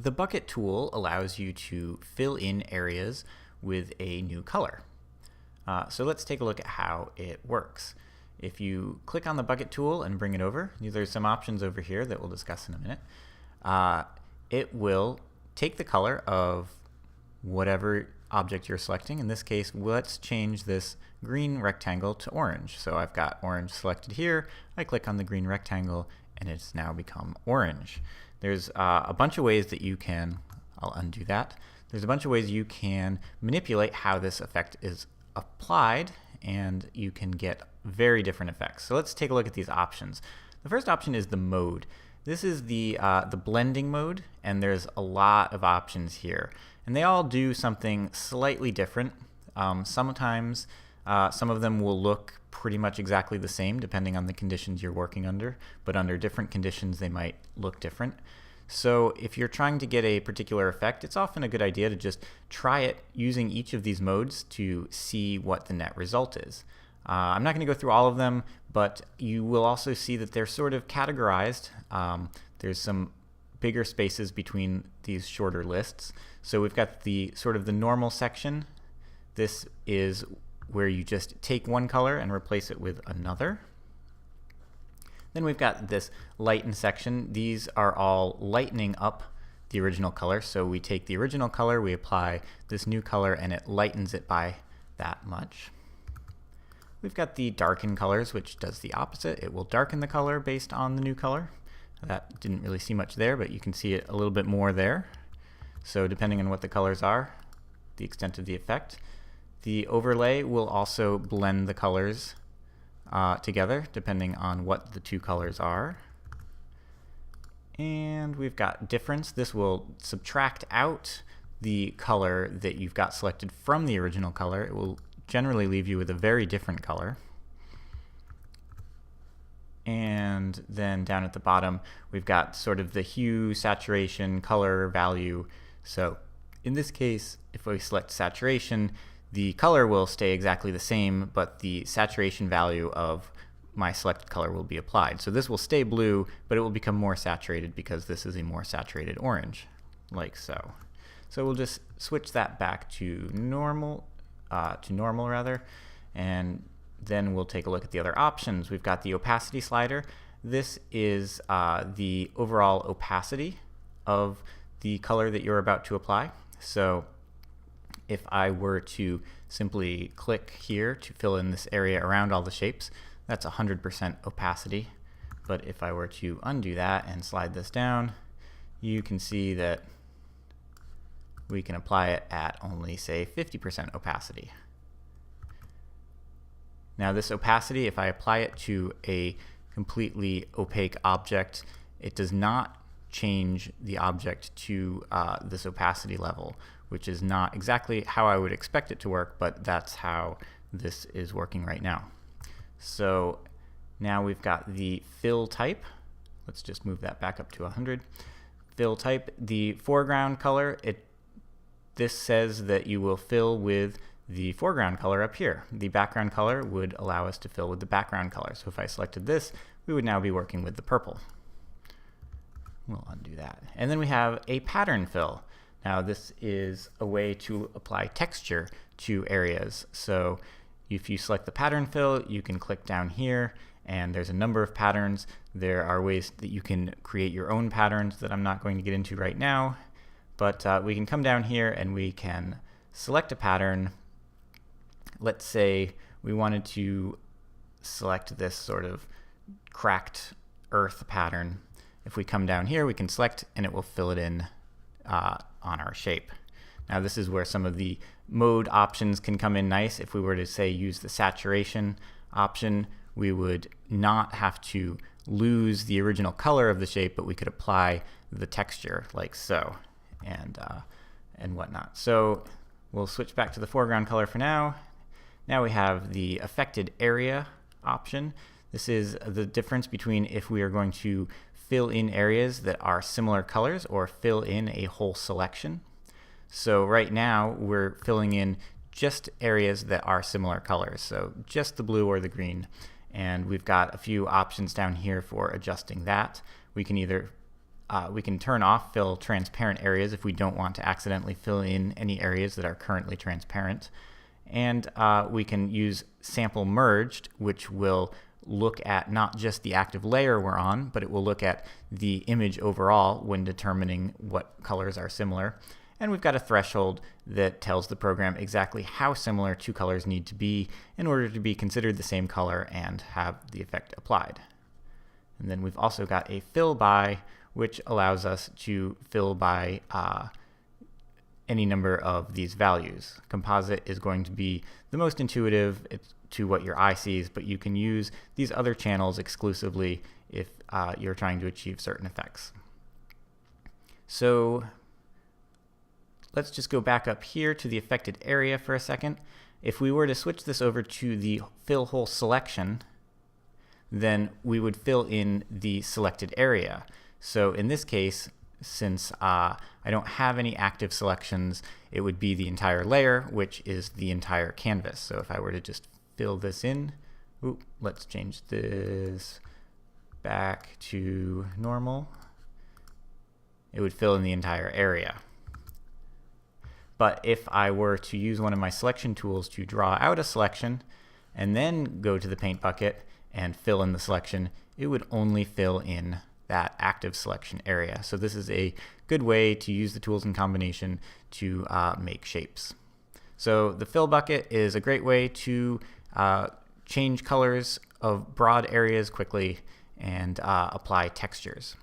The bucket tool allows you to fill in areas with a new color. So let's take a look at how it works. If you click on the bucket tool and bring it over, there's some options over here that we'll discuss in a minute. It will take the color of whatever object you're selecting. In this case, let's change this green rectangle to orange. So I've got orange selected here. I click on the green rectangle and it's now become orange. There's a bunch of ways that you can, I'll undo that. There's a bunch of ways you can manipulate how this effect is applied, and you can get very different effects. So let's take a look at these options. The first option is the mode. This is the blending mode, and there's a lot of options here. And they all do something slightly different. Sometimes some of them will look pretty much exactly the same depending on the conditions you're working under, but under different conditions they might look different. So if you're trying to get a particular effect, it's often a good idea to just try it using each of these modes to see what the net result is. I'm not going to go through all of them, but you will also see that they're sort of categorized. There's some bigger spaces between these shorter lists. So we've got the sort of the normal section. This is where you just take one color and replace it with another. Then we've got this lighten section. These are all lightening up the original color. So we take the original color, we apply this new color, and it lightens it by that much. We've got the darken colors, which does the opposite. It will darken the color based on the new color. That didn't really see much there, but you can see it a little bit more there. So depending on what the colors are, the extent of the effect. The overlay will also blend the colors together depending on what the two colors are. And we've got difference. This will subtract out the color that you've got selected from the original color. It will generally leave you with a very different color. And then down at the bottom, we've got sort of the hue, saturation, color, value. So in this case, if we select saturation, the color will stay exactly the same, but the saturation value of my selected color will be applied. So this will stay blue, but it will become more saturated because this is a more saturated orange, like so. So we'll just switch that back to normal, and then we'll take a look at the other options. We've got the opacity slider. This is the overall opacity of the color that you're about to apply. So if I were to simply click here to fill in this area around all the shapes, that's 100% opacity. But if I were to undo that and slide this down, you can see that we can apply it at only, say, 50% opacity. Now this opacity, if I apply it to a completely opaque object, it does not change the object to this opacity level, which is not exactly how I would expect it to work, but that's how this is working right now. So now we've got the fill type. Let's just move that back up to 100. Fill type, the foreground color, this says that you will fill with the foreground color up here. The background color would allow us to fill with the background color. So if I selected this, we would now be working with the purple. We'll undo that. And then we have a pattern fill. Now this is a way to apply texture to areas. So if you select the pattern fill, you can click down here, and there's a number of patterns. There are ways that you can create your own patterns that I'm not going to get into right now. But we can come down here and we can select a pattern. Let's say we wanted to select this sort of cracked earth pattern. If we come down here, we can select and it will fill it in on our shape. Now this is where some of the mode options can come in nice. If we were to say use the saturation option, we would not have to lose the original color of the shape, but we could apply the texture like so, and whatnot. So we'll switch back to the foreground color for now. Now we have the affected area option. This is the difference between if we are going to fill in areas that are similar colors or fill in a whole selection. So right now we're filling in just areas that are similar colors, so just the blue or the green. And we've got a few options down here for adjusting that. We can either we can turn off fill transparent areas if we don't want to accidentally fill in any areas that are currently transparent. And we can use sample merged, which will look at not just the active layer we're on, but it will look at the image overall when determining what colors are similar. And we've got a threshold that tells the program exactly how similar two colors need to be in order to be considered the same color and have the effect applied. And then we've also got a fill by, which allows us to fill by any number of these values. Composite is going to be the most intuitive to what your eye sees, but you can use these other channels exclusively if you're trying to achieve certain effects. So let's just go back up here to the affected area for a second. If we were to switch this over to the fill hole selection, then we would fill in the selected area. So in this case, since I don't have any active selections, it would be the entire layer, which is the entire canvas. So if I were to just fill this in, let's change this back to normal, it would fill in the entire area. But if I were to use one of my selection tools to draw out a selection and then go to the paint bucket and fill in the selection, it would only fill in that active selection area. So this is a good way to use the tools in combination to make shapes. So the fill bucket is a great way to change colors of broad areas quickly and apply textures.